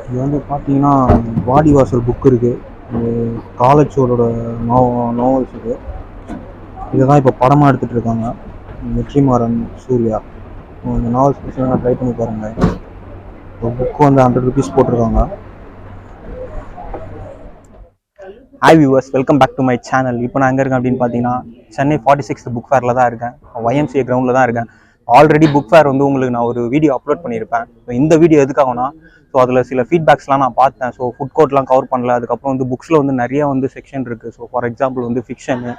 இது வந்து பார்த்தீங்கன்னா வாடிவாசல் புக் இருக்குது. காலச்சுவடோட நாவல்ஸ் இது. இதை தான் இப்போ படமாக எடுத்துகிட்டு இருக்காங்க. வெற்றிமாறன், சூர்யா. இந்த நாவல்ஸ் பற்றி ட்ரை பண்ணி பாருங்கள். ஒரு புக்கு வந்து 100 rupees போட்டிருக்காங்க. Hi viewers, welcome back to my channel. இப்போ நான் எங்கே இருக்கேன் அப்படின்னு பார்த்தீங்கன்னா சென்னை 46th புக் ஃபேரில் தான் இருக்கேன். YMCA கிரவுண்டில் தான் இருக்கேன். ஆல்ரெடி புக் ஃபேர் வந்து உங்களுக்கு நான் ஒரு வீடியோ அப்லோட் பண்ணியிருப்பேன். ஸோ இந்த வீடியோ எதுக்காகனா, ஸோ அதில் சில ஃபீட்பேக்ஸ்லாம் நான் பார்த்தேன். ஸோ ஃபுட் கோர்ட்லாம் கவர் பண்ணல. அதுக்கப்புறம் வந்து புக்ஸில் வந்து நிறையா வந்து செக்ஷன் இருக்குது. ஸோ ஃபார் எக்ஸாம்பிள் வந்து ஃபிக்ஷனு,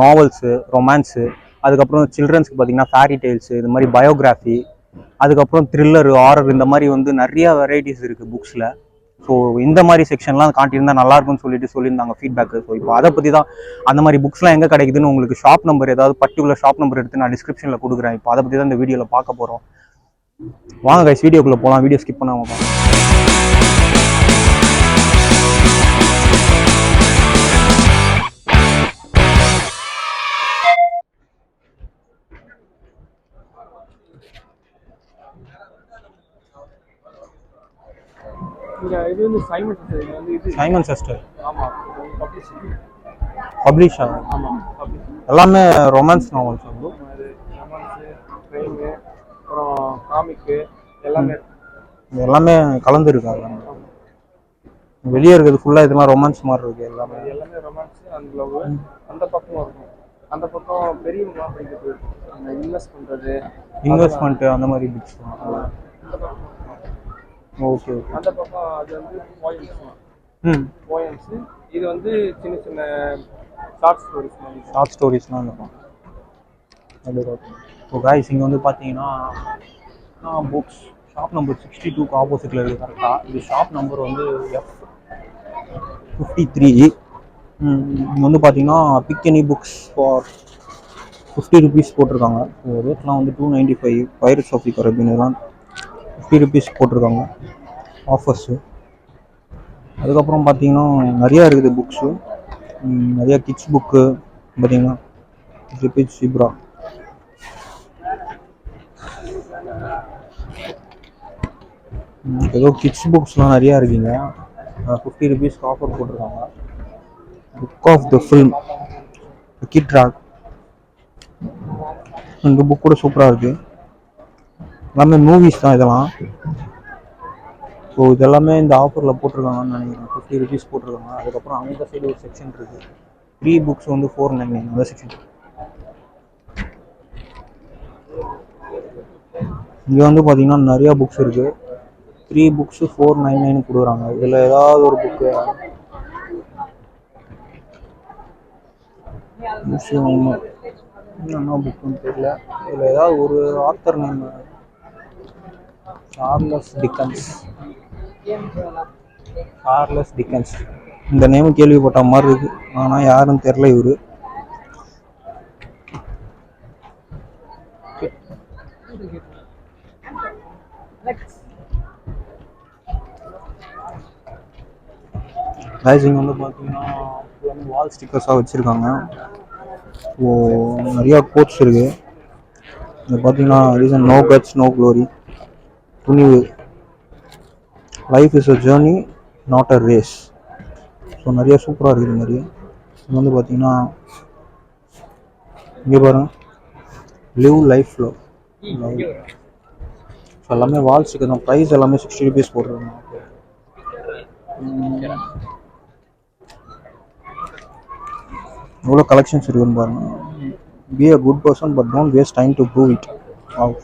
நாவல்ஸு, ரொமான்ஸு, அதுக்கப்புறம் சில்ட்ரன்ஸ்க்கு பார்த்தீங்கன்னா ஃபேரி டெய்ல்ஸு, இது மாதிரி பயோகிராஃபி, அதுக்கப்புறம் த்ரில்லரு, ஹாரர், இந்த மாதிரி வந்து நிறையா வெரைட்டிஸ் இருக்குது புக்ஸில். ஸோ இந்த மாதிரி செக்ஷன்லாம் காட்டியிருந்தால் நல்லாயிருக்கும்னு சொல்லியிருந்தாங்க ஃபீட்பேக்கு. ஸோ இப்போ அதை பற்றி தான், அந்த மாதிரி புக்ஸ்லாம் எங்கே கிடைக்குதுன்னு உங்களுக்கு ஷாப் நம்பர், ஏதாவது பர்டிகுலர் ஷாப் நம்பர் எடுத்து நான் டிஸ்கிரிப்ஷனில் கொடுக்குறேன். இப்போ அதை பற்றி தான் இந்த வீடியோவில் பார்க்க போகிறோம். வாங்க கைஸ், வீடியோக்குள்ளே போகலாம். வீடியோ ஸ்கிப் பண்ணாமல் போகலாம். இது வந்து சைமன் சிஸ்டர். ஆமா, பப்ளிஷா? ஆமா, எல்லாமே ரொமான்ஸ் நாவல்ஸ் வந்து. ரொமான்ஸ், கிரைம், அப்புறம் காமிக் எல்லாமே கலந்துருக்காங்க. வெளியே இருக்கிறது ஃபுல்லாக இதெல்லாம் ரொமான்ஸ் மாதிரி இருக்குது. எல்லாமே ரொமான்ஸ் அண்ட் லவ். அந்த பக்கம் இருக்கும். அந்த பக்கம் பெரியவங்க படிக்கிறது இருக்கும். அந்த இன்வெஸ்ட்மெண்ட் அந்த மாதிரி புக்ஸ். Okay okay. அந்த பக்கம் அது வந்து போயம்ஸ். இது வந்து சின்ன சின்ன ஷார்ட் ஸ்டோரிஸ்லாம் இருக்கும். ஸோ கைஸ், இங்கே வந்து பார்த்தீங்கன்னா புக்ஸ் ஷாப் நம்பர் 62க்கு ஆப்போசிட்டில் இருக்குது கரெக்டாக. இது ஷாப் நம்பர் வந்து F53. இங்கே வந்து பார்த்தீங்கன்னா big any books for 50 rupees போட்டிருக்காங்க. ஸோ ரேட்லாம் வந்து 295. பைரட்ஸ் ஆஃப் தி கரீபியன் இதெல்லாம் 50 rupees போட்டிருக்காங்க ஆஃபர்ஸு. அதுக்கப்புறம் பார்த்தீங்கன்னா நிறையா இருக்குது புக்ஸு. நிறையா கிட்ஸ் புக்கு பார்த்தீங்கன்னா ரிப்பீட் சிப்ரா. ஏதோ கிட்ஸ் புக்ஸ்லாம் நிறையா இருக்குங்க. 50 rupees ஆஃபர் போட்டிருக்காங்க. Book of the film Kid Rock. இந்த புக் கூட சூப்பராக இருக்குது. எல்லாமே மூவிஸ் தான் இதெல்லாம். ஸோ இதெல்லாமே இந்த ஆஃபரில் போட்டிருக்காங்கன்னு நினைக்கிறேன். 50 rupees போட்டிருக்காங்க. அதுக்கப்புறம் அந்த சைடு ஒரு செக்ஷன் இருக்குது. 3 books வந்து 499 அந்த செக்ஷன். இங்கே வந்து பார்த்தீங்கன்னா நிறையா புக்ஸ் இருக்குது. 3 books 499 கொடுக்குறாங்க. இதில் ஏதாவது ஒரு புக்கு என்ன புக்குன்னு தெரியல. இதில் ஏதாவது ஒரு ஆத்தர் நேம் சார்லஸ் டிக்கன்ஸ். இந்த நேம் கேள்விப்பட்ட மாதிரி இருக்கு, ஆனால் யாருன்னு தெரியல இவரு. ரைசிங் வந்து பார்த்தீங்கன்னா வால் ஸ்டிக்கர்ஸாக வச்சுருக்காங்க. ஸோ நிறையா கோட்ஸ் இருக்குது. இது பார்த்தீங்கன்னா reason no guts no glory, துணிவு, life is a journey not a race. So நிறையா சூப்பராக இருக்குது. நிறைய இது வந்து பார்த்தீங்கன்னா இங்கே பாருங்க, லிவ் லைஃப் ஃப்ளோ. ஸோ எல்லாமே வால் ஸ்டிக்கர் தான். ப்ரைஸ் எல்லாமே 60 rupees போட்டுருக்காங்க. எவ்வளோ கலெக்ஷன்ஸ் இருக்குன்னு பாருங்க. Be a good person but don't waste time to prove it.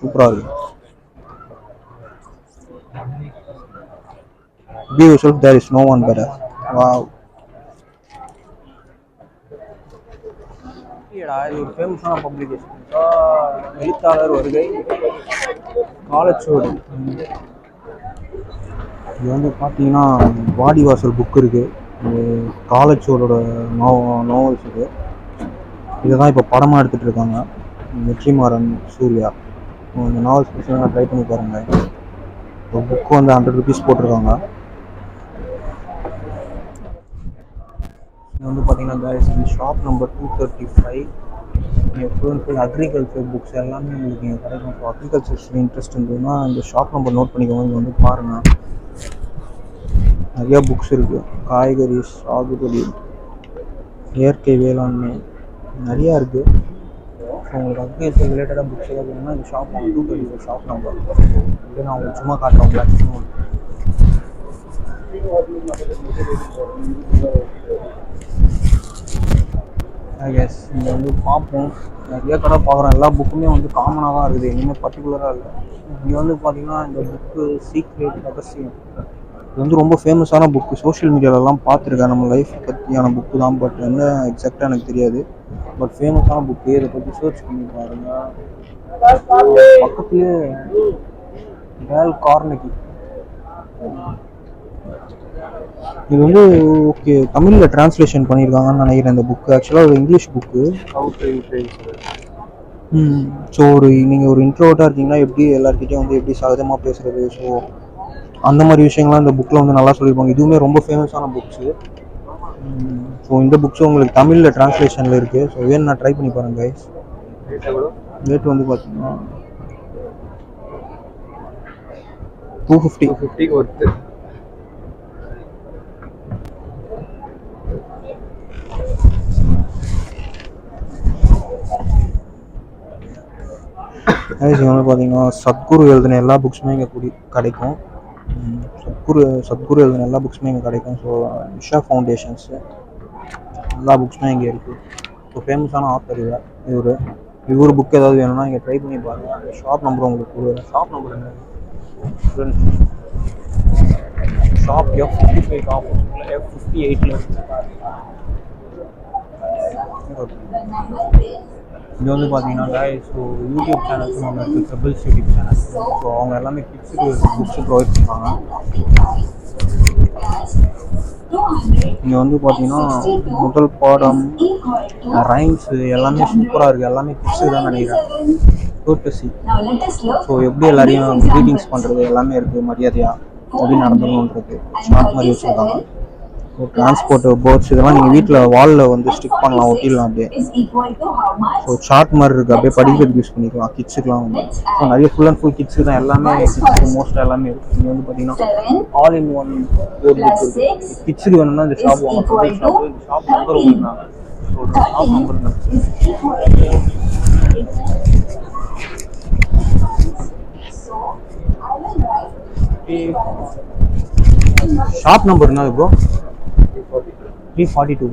சூப்பராக இருக்கு. Be yourself, there is no one better. Wow. இது ஒரு ஃபேமஸான பப்ளிகேஷன். எழுத்தாளர் வருகை, காலச்சுவடு. இது வந்து பார்த்தீங்கன்னா வாடிவாசல் புக் இருக்குது. காலச்சுவடோட நாவல்ஸ் இது. இதை தான் இப்போ படமாக எடுத்துகிட்டு இருக்காங்க. வெற்றிமாறன், சூர்யா. இந்த நாவல்ஸ் பற்றி ட்ரை பண்ணி பாருங்கள். ஒரு புக்கு வந்து 100 rupees போட்டிருக்காங்க. இது வந்து பார்த்தீங்கன்னா ஷாப் நம்பர் 235. அக்ரிகல்ச்சர் புக்ஸ் எல்லாமே உங்களுக்கு இங்கே கிடைக்கும். ஸோ அக்ரிகல்ச்சர் இன்ட்ரெஸ்ட் இருந்ததுன்னா இந்த ஷாப் நம்பர் நோட் பண்ணிக்கோங்க. இங்கே வந்து பாருங்கள். நிறையா புக்ஸ் இருக்குது. காய்கறி சாகுபடி, இயற்கை வேளாண்மை நிறையா இருக்குது. ஸோ உங்களுக்கு அக்ரிகல்ச்சர் ரிலேட்டடாக புக்ஸ் ஏதாவது வேணும்னா இந்த ஷாப் நாங்கள் 234 ஷாப் நம்பர் இது நான் உங்களுக்கு சும்மா காட்டுறேன். எஸ் இங்கே வந்து பார்ப்போம். நிறைய கடை பார்க்குறோம். எல்லா புக்குமே வந்து காமனாக தான் இருக்குது, எதுவுமே பர்டிகுலராக இல்லை. இங்கே வந்து பார்த்தீங்கன்னா இந்த புக்கு சீக்ரெட் ரகசியம் இது வந்து ரொம்ப ஃபேமஸான புக்கு. சோஷியல் மீடியாலலாம் பார்த்துருக்கேன். நம்ம லைஃப் பற்றியான புக்கு தான், பட் என்ன எக்ஸாக்டாக எனக்கு தெரியாது. பட் ஃபேமஸான புக்கு. இதை பற்றி சர்ச் பண்ணி பாருங்க. பக்கத்துலேயே டேல் கார்னகி. இது வந்து ஓகே தமிழில் டிரான்ஸ்லேஷன் பண்ணியிருக்காங்கன்னு நினைக்கிறேன். இந்த புக்கு ஆக்சுவலாக ஒரு இங்கிலீஷ் புக்கு. ஸோ நீங்கள் ஒரு இன்ட்ரோவர்ட்டாக இருக்கீங்கன்னா எப்படி எல்லாருக்கிட்டையும் வந்து எப்படி சகஜமாக பேசுகிறது, ஸோ அந்த மாதிரி விஷயங்கள்லாம் இந்த புக்கில் வந்து நல்லா சொல்லியிருப்பாங்க. இதுவுமே ரொம்ப ஃபேமஸான புக்ஸு. ஸோ இந்த புக்ஸும் உங்களுக்கு தமிழில் டிரான்ஸ்லேஷனில் இருக்குது. ஸோ வேணும் நான் ட்ரை பண்ணி பாருங்கள் கைஸ். ரேட் வந்து பார்த்தீங்கன்னா 250 ஒர்த்து. கைஸ் வந்து பார்த்தீங்கன்னா சத்குரு எழுதின எல்லா புக்ஸுமே இங்கே கிடைக்கும். சத்குரு எழுதின எல்லா புக்ஸுமே இங்கே கிடைக்கும். ஸோ இஷா ஃபவுண்டேஷன்ஸு எல்லா புக்ஸுமே இங்கே இருக்குது. ஸோ ஃபேமஸான ஆத்தர் இவர் புக் ஏதாவது வேணும்னா இங்கே ட்ரை பண்ணி பாருங்கள். அந்த ஷாப் நம்பர் உங்களுக்கு கொடுக்குறேன். ஷாப் நம்பர் என்ன? ஷாப் F55 ஆப்போசிட்டில் F58 இது வந்து பார்த்தீங்கன்னா கைஸ், ஸோ யூடியூப் சேனல்ஸ் ஒன்று இருக்குது, பெபிள்ஸ் யூடியூப் சேனல். ஸோ அவங்க எல்லாமே கிட்ஸுக்கு புக்ஸ் ப்ரொவைட் பண்ணுவாங்க. இங்கே வந்து பார்த்தீங்கன்னா முதல் பாடம் ரைம்ஸு எல்லாமே சூப்பராக இருக்குது. எல்லாமே கிட்ஸுக்கு தான் நினைக்கிறேன். கோர்ட்டசி. ஸோ எப்படி எல்லாரையும் க்ரீட்டிங்ஸ் பண்ணுறது எல்லாமே இருக்குது. மரியாதையாக எப்படி நடந்துக்கணுன்றது ஷார்ட் மாதிரி வச்சுருக்காங்க. ஸோ டிரான்ஸ்போர்ட் போர்ட்ஸ் இதெல்லாம் நீங்கள் வீட்டில் வாலில் வந்து ஸ்டிக் பண்ணலாம், ஒட்டிடலாம் அப்படியே. ஸோ சார்ட் மாதிரி இருக்குது, அப்படியே படிக்கிறதுக்கு யூஸ் பண்ணிக்கலாம் கிட்ஸுக்குலாம் வந்து. ஸோ நிறைய ஃபுல் அண்ட் ஃபுல் கிட்ஸுக்கு தான் எல்லாமே, கிட்ஸுக்கு மோஸ்ட்டாக எல்லாமே இருக்குது. இங்கே வந்து பார்த்தீங்கன்னா all in one board book இருக்குது. கிட்ஸுக்கு வேணும்னா இந்த ஷாப் வாங்க. ஷாப்பு இந்த ஷாப் நம்பர் உங்களுக்கு ஷாப் நம்பர் ஷாப் நம்பர் என்ன ப்ரோ? 342.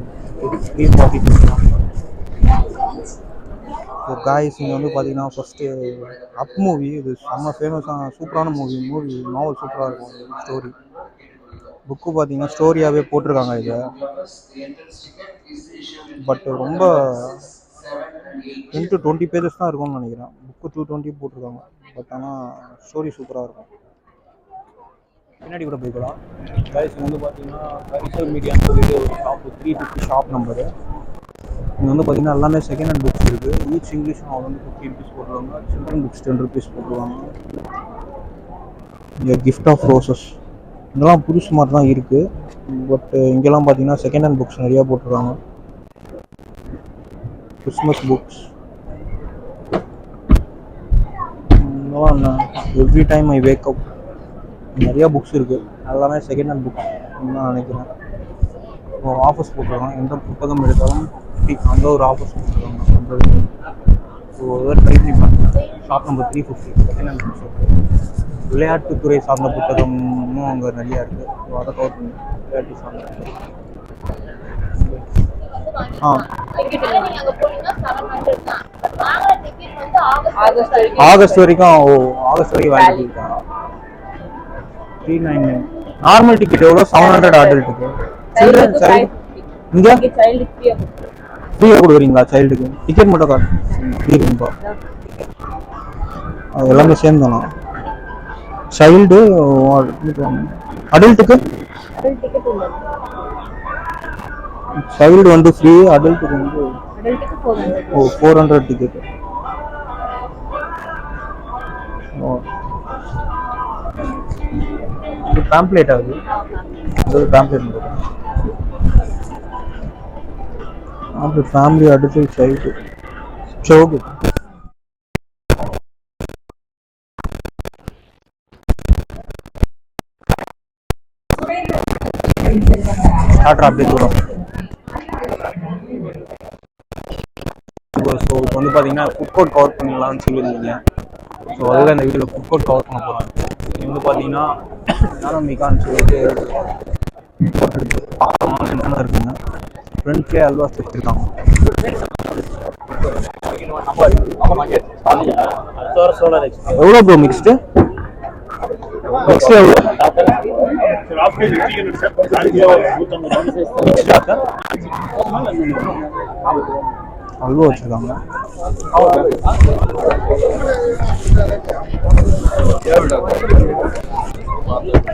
ஸோ காய்ஸ் இங்கே வந்து பார்த்தீங்கன்னா ஃபஸ்ட்டு அப் மூவி, இது செம்ம ஃபேமஸான சூப்பரான மூவி நாவல் சூப்பராக இருக்கும். ஸ்டோரி புக்கு பார்த்தீங்கன்னா ஸ்டோரியாகவே போட்டிருக்காங்க இதை. பட் ரொம்ப 10 to 20 பேஜஸ் தான் இருக்கும்னு நினைக்கிறேன். புக்கு 220 போட்டிருக்காங்க. பட் ஆனால் ஸ்டோரி சூப்பராக இருக்கும். பின்னாடி கூட போய்க்கலாம். கைஸ் வந்து பார்த்தீங்கன்னா கல்ச்சர் மீடியான்னு சொல்லிட்டு ஒரு ஷாப்பு 350 ஷாப் நம்பரு. இங்கே வந்து பார்த்தீங்கன்னா எல்லாமே செகண்ட் ஹேண்ட் புக்ஸ் இருக்குது. ஈச் இங்கிலீஷ் நாவல் வந்து 50 rupees போட்டுருவாங்க. சில்ட்ரன் புக்ஸ் 10 rupees போட்டுருவாங்க. இங்கே கிஃப்ட் ஆஃப் ரோசஸ் இதெல்லாம் புதுசு மாதிரி தான் இருக்குது. பட் இங்கெல்லாம் பார்த்தீங்கன்னா செகண்ட் ஹேண்ட் புக்ஸ் நிறையா போட்டிருக்காங்க. கிறிஸ்மஸ் புக்ஸ் இதெல்லாம் என்ன, every time I wake up நிறையா புக்ஸ் இருக்குது. எல்லாமே செகண்ட் ஹேண்ட் புக்ஸ் தான் நினைக்கிறேன். ஒரு ஆஃபர்ஸ் போட்டுருக்காங்க. எந்த புத்தகம் எடுத்தாலும் அந்த ஒரு ஆஃபர்ஸ் போட்டுருக்காங்க. ஸோ அதை ட்ரை பண்ணி பாருங்க. Shop number 350 second hand books இருக்குது. விளையாட்டுத்துறை சார்ந்த புத்தகமும் அங்கே நிறையா இருக்குது. ஸோ அதை கவர் பண்ணி விளையாட்டு சார்ந்த ஆகஸ்ட் வரைக்கும் ஆகஸ்ட் வரைக்கும் வாங்கிட்டு 399. நார்மல் டிக்கெட் எவ்வளோ? 700 அடல்ட்டுக்கு. சில்ட்ரன் சைல்டு இங்கே ஃப்ரீயாக கொடுக்குறீங்களா? சைல்டுக்கு டிக்கெட் மட்டும் காட்டு ஃப்ரீப்பா. அது எல்லாமே சேம் தானா? சைல்டு அடல்ட்டுக்கு சைல்டு வந்து ஃப்ரீ, அடல்ட்டுக்கு வந்து 400 டிக்கெட். இது பேம்ப்ளேட் ஆகுது. இது pamphlet family adult child சோகு. Starter அப்படியே தூரம். ஸோ இப்போ வந்து பார்த்தீங்கன்னா ஃபுட் கோர்ட் கவர் பண்ணிடலாம்னு சொல்லியிருந்தீங்க. ஸோ அதில் இந்த வீடியோவில் ஃபுட் கோர்ட் கவர் பண்ண போகிறோம். இது வந்து பார்த்தீங்கன்னா நானமிகான்னு சொல்லிட்டு என்னென்ன இருக்குங்க. ஃப்ரெண்ட்லேயே அல்வாஸ் வச்சுருக்காங்க. எவ்வளோ ப்ரோ மிக்ஸ்டு? மிக்ஸ்டு எவ்வளோ? அல்வா வச்சுருக்காங்க.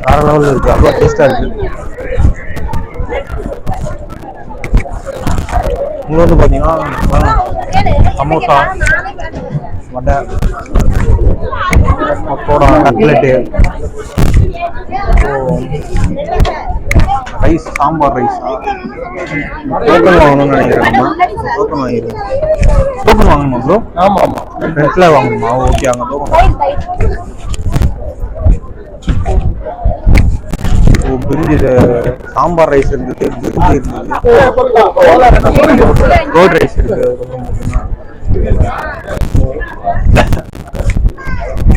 வேற லெவலில் இருக்குது. அல்வா டேஸ்ட்டாக இருக்குது. இங்கே வந்து பார்த்தீங்கன்னா சமோசா, வடை, பக்கோடா, கட்லெட்டு, ரைஸ், சாம்பார் ரைஸா. டோக்கன் வாங்கணும்னு நினைக்கிறேன். டோக்கன் வாங்கிடுறேன். டோக்கன் வாங்கணுமா ப்ரோ? ஆமாம் ஆமாம், ஃப்ரெண்ட்ஸில் வாங்கணுமா? ஓகே, அங்கே டோக்கன். பிரிஞ்சு சாம்பார் ரைஸ் இருக்குது, பிரிஞ்சு இருக்குது, ரோட் ரைஸ் இருக்குது.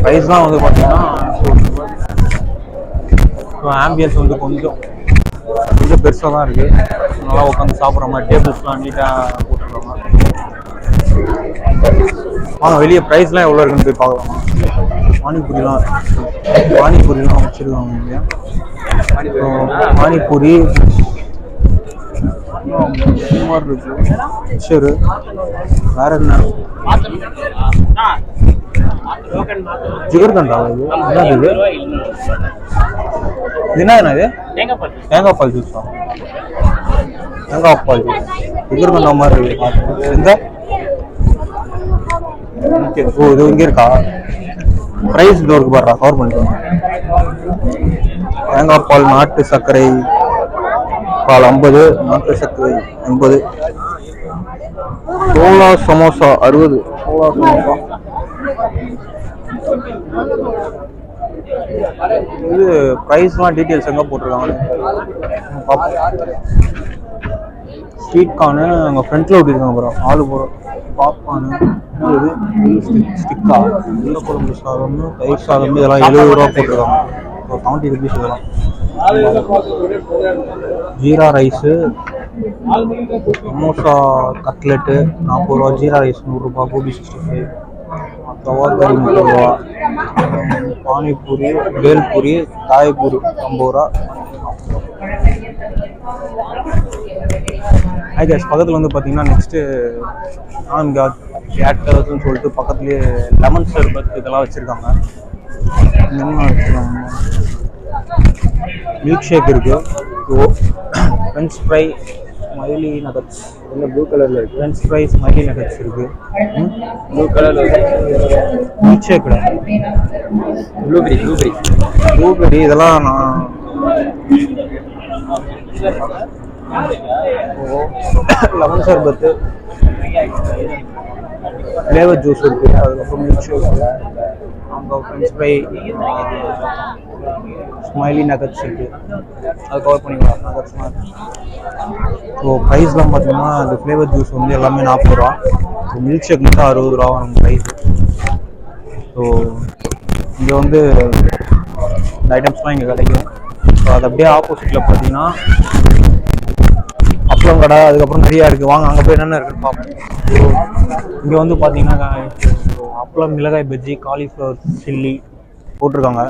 ரைஸ்லாம் வந்து பார்த்தீங்கன்னா ஆம்பியன்ஸ் வந்து கொஞ்சம் பெருசாக தான் இருக்குது. நல்லா உட்காந்து சாப்பிட்ற மாதிரி டேபிள்ஸ்லாம் நீட்டாக போட்டுருக்காங்க. வாங்க வெளியே ப்ரைஸ்லாம் எவ்வளோ இருக்குன்னு போய் பார்க்கலாம். பானிபூரிலாம் வச்சுருக்காங்க இங்கே. பானிபூரி மாதிரி இருக்கு. சரி, வேற என்ன? ஜிகர்தண்டா இது என்னது? இது என்னது? தேங்காய் பால் ஜூஸா? தேங்காய் பால் ஜூஸ் ஜிகர்தண்டா மாதிரி இருக்கு. எங்க? ஓ, இது இங்கே இருக்கா? ப்ரைஸ் இதோ இருக்கு பாருடா, கவர் பண்ணிக்கோங்க. தேங்காய் பால், நாட்டு சர்க்கரை பால் 50, நாட்டு சர்க்கரை 80. சோளா சமோசா 60. சோளா சமோசா இது ப்ரைஸ்லாம் டீட்டெயில்ஸ் எங்கே போட்டிருக்காங்க? ஸ்வீட் கார்னு அங்கே ஃப்ரண்ட்டில் ஒட்டிருக்காங்க ப்ரோ. ஆளு போகிறோம். பாப்கார்னு இது ஸ்டிக்கா, உள்ள குழம்பு சாதம், தயிர் சாதம், இதெல்லாம் 70 ரூபா போட்டிருக்காங்க. 70 ருபீஸ் இதெல்லாம். ஜீரா ரைஸு, சமோசா, கட்லெட்டு 40 ரூபா, ஜீரா ரைஸ் 100 ரூபா, கோபி 65, தவா கறி 30 ரூபா, பானிபூரி, பேல்பூரி, தாய்பூரி 50 ரூபா. ஐகேஸ் பக்கத்தில் வந்து பார்த்தீங்கன்னா நெக்ஸ்ட்டு கேட்டர்ஸ்ன்னு சொல்லிட்டு பக்கத்துலேயே லெமன் சர்பத் இதெல்லாம் வச்சுருக்காங்க. என்னென்ன வச்சுருக்காங்க? மில்க் ஷேக் இருக்குது. French fry, smiley nuggets. என்ன ப்ளூ கலரில் இருக்குது? ஃப்ரெஞ்ச் ஃப்ரை, ஸ்மைலி நகட்ஸ் இருக்குது. ப்ளூ கலரில் மில்க் ஷேக், ப்ளூபெரி இதெல்லாம் நான் லெமன் சர்பத்து, ஃப்ளேவர் ஜூஸ் இருக்குது. அதுக்கப்புறம் மில்க் ஷேக், அங்கே ஃப்ரெஞ்ச் ஃப்ரை, ஸ்மைலி நகட்ஸ் இருக்குது. அது கவர் பண்ணிக்கலாம். நகட்ஸ்லாம் ஸோ ப்ரைஸ்லாம் பார்த்தீங்கன்னா அந்த ஃப்ளேவர் ஜூஸ் வந்து எல்லாமே 40 ரூபா. ஸோ மில்க் ஷேக் மட்டும் 60 ரூபா நம்ம ப்ரைஸ். ஸோ இங்கே வந்து இந்த ஐட்டம்ஸ்லாம் இங்கே கிடைக்கும். ஸோ அது அப்படியே ஆப்போசிட்டில் பார்த்தீங்கன்னா அப்பளம் கடை, அதுக்கப்புறம் நிறையா இருக்குது. வாங்க அங்கே போய் என்னென்ன இருக்குன்னு பார்ப்போம். ஸோ இங்கே வந்து பார்த்தீங்கன்னா அப்பளம், மிளகாய் பஜ்ஜி, காலிஃப்ளவர் சில்லி போட்டிருக்காங்க.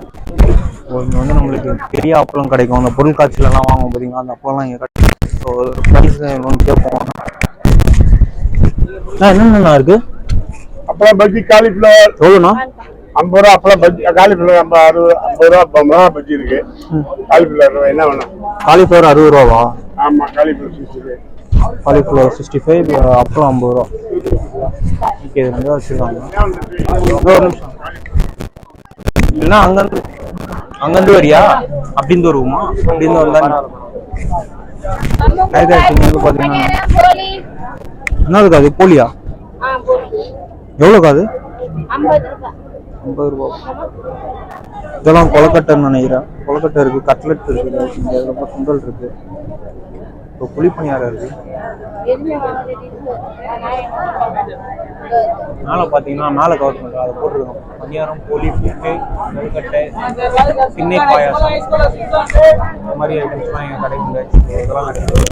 ஸோ இங்கே வந்து நம்மளுக்கு பெரிய அப்பளம் கிடைக்கும். அந்த பொருள் காட்சியிலலாம் வாங்கும் பார்த்தீங்கன்னா அந்த அப்பளம்லாம் இங்கே கிடைக்கும். ஸோ ப்ரைஸ் ஒன்று கேட்போம். என்னென்ன இருக்குது? அப்பளம் பஜ்ஜி, காலிஃப்ளவர் எவ்வளோண்ணா? 50 ரூபா. அப்பளம் பஜ்ஜி, காலிஃப்ளவர் 50 ரூபா. 50 ரூபா பஜ்ஜி இருக்கு. காலிஃப்ளவர் என்ன வேணும்? காலிஃப்ளவர் 60 ரூபாவா? ஆமாம், காலிஃப்ளவர் 65. காலிஃப்ளவர் 65, அப்பளம் 50 ரூபா. ஓகே, இது வந்து வச்சுருக்காங்க. ஒரு நிமிஷம். இல்லைன்னா அங்கேருந்து வரியா? அப்படின்னு வருவோமா? அப்படின்னு வந்தா பார்த்தீங்கன்னா என்ன இருக்கா? அது போலியா? எவ்வளோக்கா அது? ₹50. இதெல்லாம் கொலக்கட்டைன்னு நினைக்கிறேன். கொலக்கட்டை இருக்குது, கட்லெட் இருக்குது, அதுக்கப்புறம் சுண்டல் இருக்குது, இப்போ புளிப்பணியாரம் இருக்குது. மேலே பார்த்தீங்கன்னா மேலே கவர் பண்ணுறோம், அதை போட்டிருக்கோம். பணியாரம், போலி, புட்டு, கொழுக்கட்டை, திண்ணை பாயாசம், இந்த மாதிரி ஐட்டம்ஸ்லாம் எங்கள் கடைக்குள்ள இதெல்லாம் கிடைக்கும்.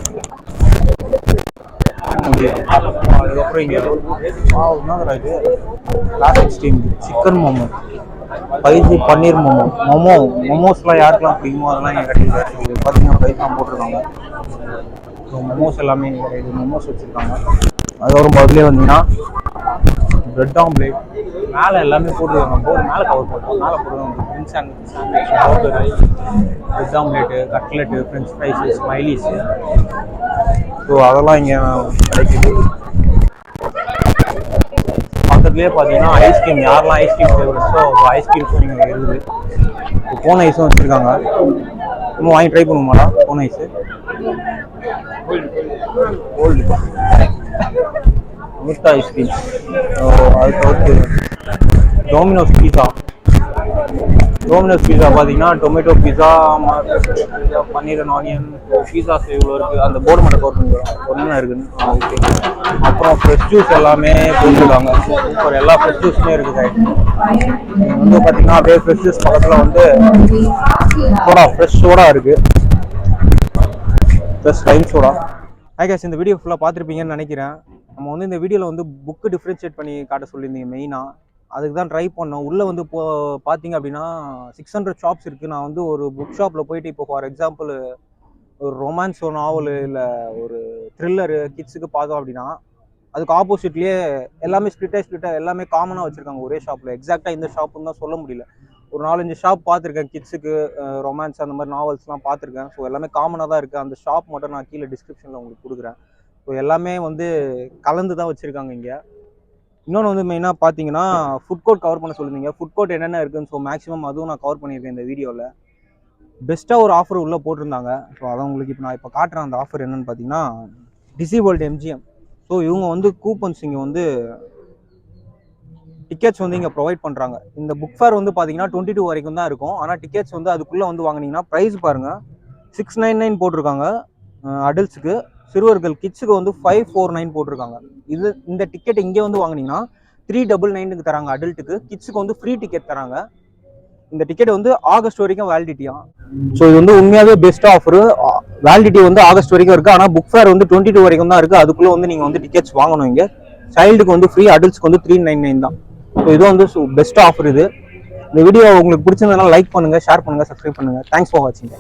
அதுக்கப்புறம் இங்கே என்னதுடா இது, classic steam chicken momo, spicy paneer மோமோஸ்லாம் யாருக்கெல்லாம் பிடிக்குமோ அதெல்லாம் எங்கள் கடையில் பார்த்தீங்கன்னா ப்ரைஸ்லாம் போட்டிருக்காங்க. ஸோ மோமோஸ் எல்லாமே எங்கள் கடையில் மோமோஸ் வச்சுருக்காங்க. அதுக்கப்புறம் பதிலே வந்தீங்கன்னா பிரெட் ஆம்லேட் மேலே எல்லாமே போட்டுருக்காங்க. போர்டு மேலே கவர் போட்டுருக்காங்க. மேலே போட்டுருக்காங்க French sandwich, burger, bread omelette, cutlet, French fries, smileys. So அதெல்லாம் இங்கே கிடைக்குது. பக்கத்துலேயே பார்த்தீங்கன்னா ஐஸ்கிரீம், யாரெல்லாம் ஐஸ்கிரீம் ஃபேவரட்ஸோ ஐஸ்கிரீம்ஸும் இங்கே இருக்குது. இப்போ கோன் ஐஸும் வச்சுருக்காங்க. இன்னும் வாங்கி ட்ரை பண்ணுமாடா கோன் ஐஸு? கோல்டு முட்டை ஐஸ்கிரீம். அது தவிர்த்து டோமினோஸ் பீஸா பார்த்தீங்கன்னா tomato pizza, paneer and onion pizzas இவ்வளோ இருக்குது. அந்த போர்டு மட்டும் கவர் பண்ணிடுவோம் ஒன்றுனா இருக்குன்னு. ஓகே. அப்புறம் ஃப்ரெஷ் ஜூஸ் எல்லாமே போட்டுருக்காங்க. சூப்பர், எல்லா ஃப்ரெஷ் ஜூஸுமே இருக்குது. வந்து பார்த்தீங்கன்னா அப்படியே ஃப்ரெஷ் ஜூஸ் பக்கத்தில் வந்து ஃப்ரெஷ் சோடா இருக்குது, ப்ளஸ் லைம் சோடா. கேஸ் இந்த வீடியோ ஃபுல்லாக பார்த்துருப்பீங்கன்னு நினைக்கிறேன். நம்ம வந்து இந்த வீடியோவில் வந்து புக்கு டிஃப்ரென்ஷியேட் பண்ணி காட்ட சொல்லியிருந்தீங்க மெயினாக. அதுக்கு தான் ட்ரை பண்ணோம். உள்ளே வந்து இப்போ பார்த்தீங்க அப்படின்னா 600 ஷாப்ஸ் இருக்குது. நான் வந்து ஒரு புக் ஷாப்பில் போயிட்டு இப்போ ஃபார் எக்ஸாம்பிள் ஒரு ரொமான்ஸ் நாவலு இல்லை ஒரு த்ரில்லரு கிட்ஸுக்கு பார்த்தோம் அப்படின்னா அதுக்கு ஆப்போசிட்லேயே எல்லாமே ஸ்ப்ளிட்டாக எல்லாமே காமனாக வச்சுருக்காங்க ஒரே ஷாப்பில். எக்ஸாக்டாக இந்த ஷாப்புன்னு தான் சொல்ல முடியல. ஒரு 4-5 ஷாப் பார்த்துருக்கேன் கிட்ஸுக்கு ரொமான்ஸ் அந்த மாதிரி நாவல்ஸ்லாம் பார்த்துருக்கேன். ஸோ எல்லாமே காமனாக தான் இருக்குது. அந்த ஷாப் மட்டும் நான் கீழே டிஸ்கிரிப்ஷனில் உங்களுக்கு கொடுக்குறேன். ஸோ எல்லாமே வந்து கலந்து தான் வச்சுருக்காங்க இங்கே. இன்னொன்று வந்து மெயினாக பார்த்தீங்கன்னா ஃபுட் கோர்ட் கவர் பண்ண சொல்லியிருந்தீங்க. ஃபுட் கோர்ட் என்னென்ன இருக்குதுன்னு ஸோ மேக்ஸிமம் அதுவும் நான் கவர் பண்ணியிருக்கேன் இந்த வீடியோவில். பெஸ்ட்டாக ஒரு ஆஃபர் உள்ளே போட்டிருந்தாங்க. ஸோ அதை உங்களுக்கு இப்போ நான் காட்டுறேன். அந்த ஆஃபர் என்னென்னு பார்த்தீங்கன்னா டிசி வேர்ல்டு MGM. ஸோ இவங்க வந்து கூப்பன்ஸ் இங்கே வந்து டிக்கெட்ஸ் வந்து இங்கே ப்ரொவைட் பண்ணுறாங்க. இந்த புக் ஃபேர் வந்து பார்த்தீங்கன்னா 22 வரைக்கும் தான் இருக்கும். ஆனால் டிக்கெட்ஸ் வந்து அதுக்குள்ளே வந்து வாங்கினீங்கன்னா ப்ரைஸ் பாருங்கள் 699 போட்டிருக்காங்க அடல்ட்ஸுக்கு. சிறுவர்கள் கிட்ஸுக்கு வந்து 549 போட்டிருக்காங்க. இந்த டிக்கெட் இங்கே வந்து வாங்கினீங்கன்னா 399 தராங்க அடல்ட்டுக்கு. கிட்ஸுக்கு வந்து ஃப்ரீ டிக்கெட் தராங்க. இந்த டிக்கெட் வந்து ஆகஸ்ட் வரைக்கும் வேலிடிட்டியா. ஸோ இது வந்து உண்மையாகவே பெஸ்ட் ஆஃபர். வேலிடிட்டி வந்து ஆகஸ்ட் வரைக்கும் இருக்குது. ஆனால் புக் ஃபேர் வந்து 22 வரைக்கும் தான் இருக்குது. அதுக்குள்ளே வந்து நீங்கள் வந்து டிக்கெட்ஸ் வாங்கணும். இங்கே சைல்டுக்கு வந்து ஃப்ரீ, அடல்ட்ஸ்க்கு வந்து 399 தான். ஸோ இது வந்து பெஸ்ட் ஆஃபர் இது. இந்த வீடியோ உங்களுக்கு பிடிச்சிருந்ததுனால லைக் பண்ணுங்கள், ஷேர் பண்ணுங்கள், சப்ஸ்கிரைப் பண்ணுங்கள். தேங்க்ஸ் ஃபார் வாட்சிங்.